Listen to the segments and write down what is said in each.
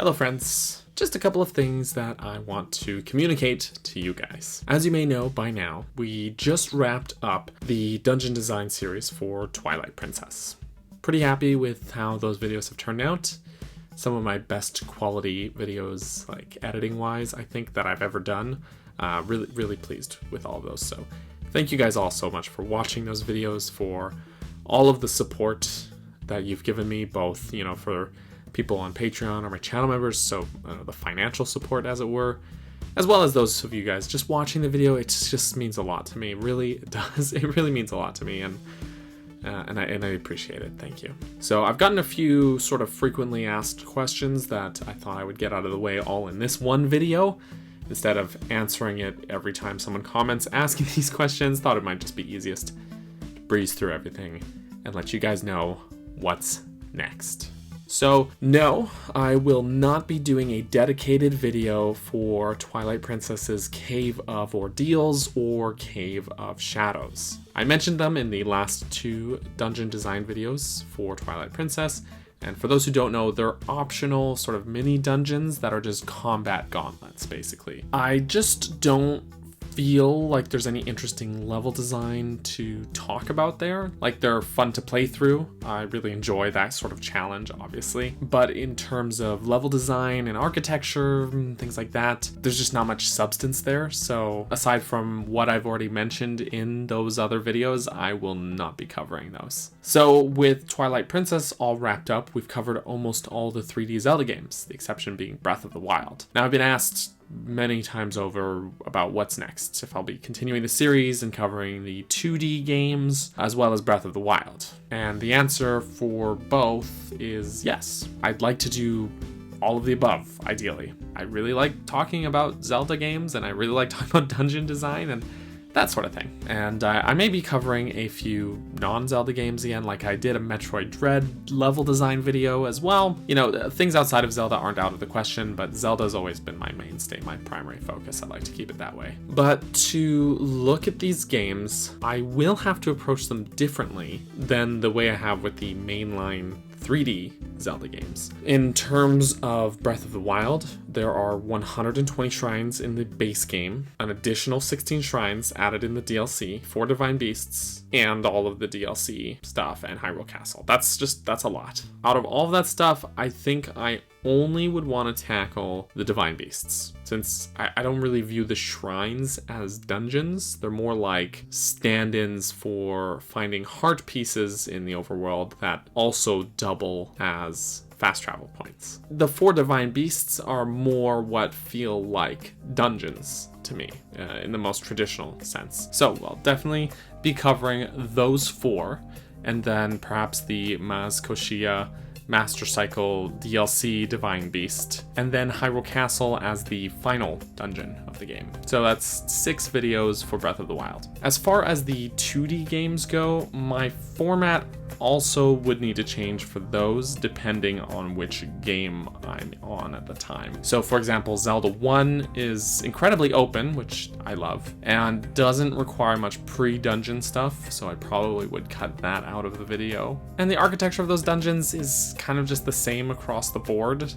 Hello friends, just a couple of things that I want to communicate to you guys. As you may know by now, we just wrapped up the dungeon design series for Twilight Princess. Pretty happy with how those videos have turned out. Some of my best quality videos, like editing wise, I think that I've ever done. Really pleased with all of those. So thank you guys all so much for watching those videos, for all of the support that you've given me, both, for people on Patreon or my channel members, so the financial support as it were, as well as those of you guys just watching the video. It just means a lot to me. It does. It really means a lot to me, and I appreciate it. Thank you. So I've gotten a few sort of frequently asked questions that I thought I would get out of the way all in this one video, instead of answering it every time someone comments asking these questions. Thought it might just be easiest to breeze through everything and let you guys know what's next. So no, I will not be doing a dedicated video for Twilight Princess's Cave of Ordeals or Cave of Shadows. I mentioned them in the last two dungeon design videos for Twilight Princess, and for those who don't know, they're optional sort of mini dungeons that are just combat gauntlets, basically. I just don't feel like there's any interesting level design to talk about there. Like, they're fun to play through. I really enjoy that sort of challenge, obviously. But in terms of level design and architecture and things like that, there's just not much substance there. So aside from what I've already mentioned in those other videos, I will not be covering those. So with Twilight Princess all wrapped up, we've covered almost all the 3D Zelda games, the exception being Breath of the Wild. Now, I've been asked many times over about what's next, if I'll be continuing the series and covering the 2D games as well as Breath of the Wild. And the answer for both is yes. I'd like to do all of the above, ideally. I really like talking about Zelda games, and I really like talking about dungeon design and that sort of thing. And I may be covering a few non-Zelda games again, like I did a Metroid Dread level design video as well. Things outside of Zelda aren't out of the question, but Zelda's always been my mainstay, my primary focus. I like to keep it that way. But to look at these games, I will have to approach them differently than the way I have with the mainline 3D Zelda games. In terms of Breath of the Wild, there are 120 shrines in the base game, an additional 16 shrines added in the DLC, 4 Divine Beasts, and all of the DLC stuff, and Hyrule Castle. That's a lot. Out of all of that stuff, I think I only would want to tackle the Divine Beasts, since I don't really view the shrines as dungeons. They're more like stand-ins for finding heart pieces in the overworld that also double as fast travel points. The 4 Divine Beasts are more what feel like dungeons to me, in the most traditional sense. So I'll definitely be covering those 4, and then perhaps the Maz Koshia Master Cycle DLC Divine Beast, and then Hyrule Castle as the final dungeon of the game. So that's 6 videos for Breath of the Wild. As far as the 2D games go, my format also would need to change for those depending on which game I'm on at the time. So for example, Zelda 1 is incredibly open, which I love, and doesn't require much pre-dungeon stuff, so I probably would cut that out of the video. And the architecture of those dungeons is kind of just the same across the board,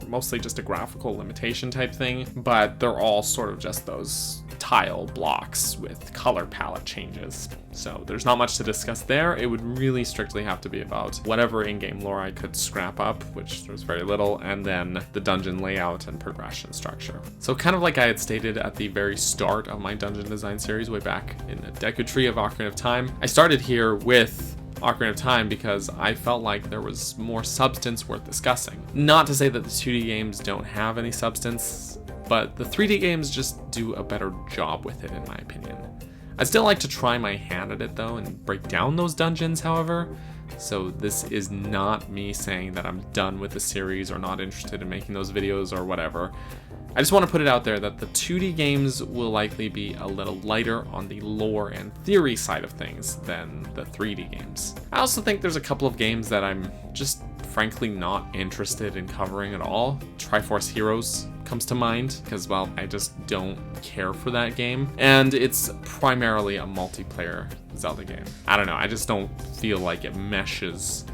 mostly just a graphical limitation type thing, but they're all sort of just those tile blocks with color palette changes. So there's not much to discuss there. It would really strictly have to be about whatever in-game lore I could scrap up, which there's very little, and then the dungeon layout and progression structure. So kind of like I had stated at the very start of my dungeon design series way back in the Deku Tree of Ocarina of Time, I started here with Ocarina of Time because I felt like there was more substance worth discussing. Not to say that the 2D games don't have any substance, but the 3D games just do a better job with it, in my opinion. I'd still like to try my hand at it though and break down those dungeons, however, so this is not me saying that I'm done with the series or not interested in making those videos or whatever. I just want to put it out there that the 2D games will likely be a little lighter on the lore and theory side of things than the 3D games. I also think there's a couple of games that I'm just frankly not interested in covering at all. Triforce Heroes comes to mind because, well, I just don't care for that game, and it's primarily a multiplayer Zelda game. I don't know, I just don't feel like it meshes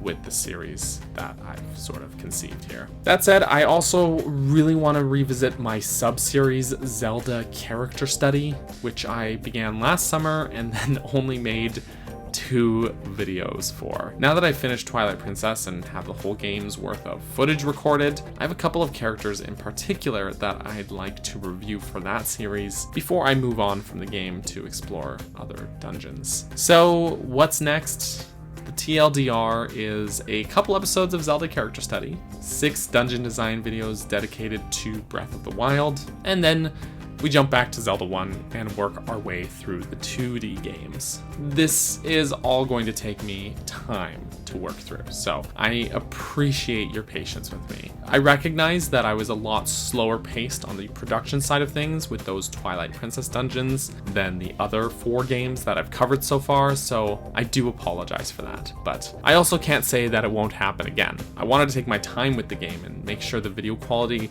with the series that I've sort of conceived here. That said, I also really want to revisit my sub-series Zelda character study, which I began last summer and then only made 2 videos for. Now that I've finished Twilight Princess and have the whole game's worth of footage recorded, I have a couple of characters in particular that I'd like to review for that series before I move on from the game to explore other dungeons. So what's next? The TLDR is a couple episodes of Zelda character study, 6 dungeon design videos dedicated to Breath of the Wild, and then we jump back to Zelda 1 and work our way through the 2D games. This is all going to take me time to work through, so I appreciate your patience with me. I recognize that I was a lot slower paced on the production side of things with those Twilight Princess dungeons than the other 4 games that I've covered so far, so I do apologize for that. But I also can't say that it won't happen again. I wanted to take my time with the game and make sure the video quality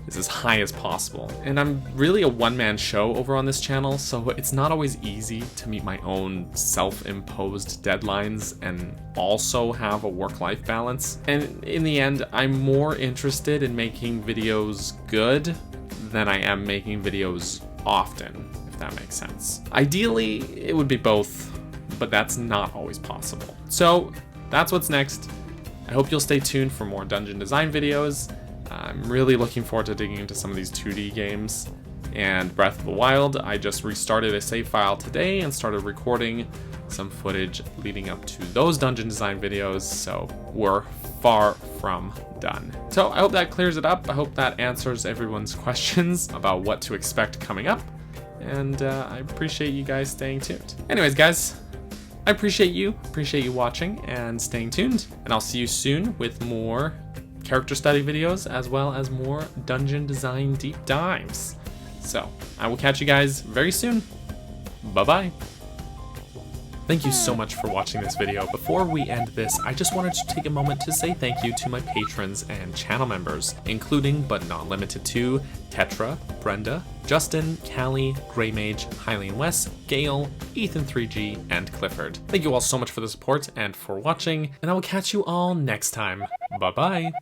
is as high as possible. And I'm really a one-man show over on this channel, so it's not always easy to meet my own self-imposed deadlines and also have a work-life balance. And in the end, I'm more interested in making videos good than I am making videos often, if that makes sense. Ideally, it would be both, but that's not always possible. So that's what's next. I hope you'll stay tuned for more dungeon design videos. I'm really looking forward to digging into some of these 2D games. And Breath of the Wild, I just restarted a save file today and started recording some footage leading up to those dungeon design videos, so we're far from done. So I hope that clears it up. I hope that answers everyone's questions about what to expect coming up, and I appreciate you guys staying tuned. Anyways, guys, I appreciate you watching and staying tuned, and I'll see you soon with more character study videos as well as more dungeon design deep dives. So I will catch you guys very soon. Bye-bye. Thank you so much for watching this video. Before we end this, I just wanted to take a moment to say thank you to my patrons and channel members, including but not limited to Tetra, Brenda, Justin, Callie, Greymage, Hylian West, Gale, Ethan3G, and Clifford. Thank you all so much for the support and for watching, and I will catch you all next time. Bye-bye.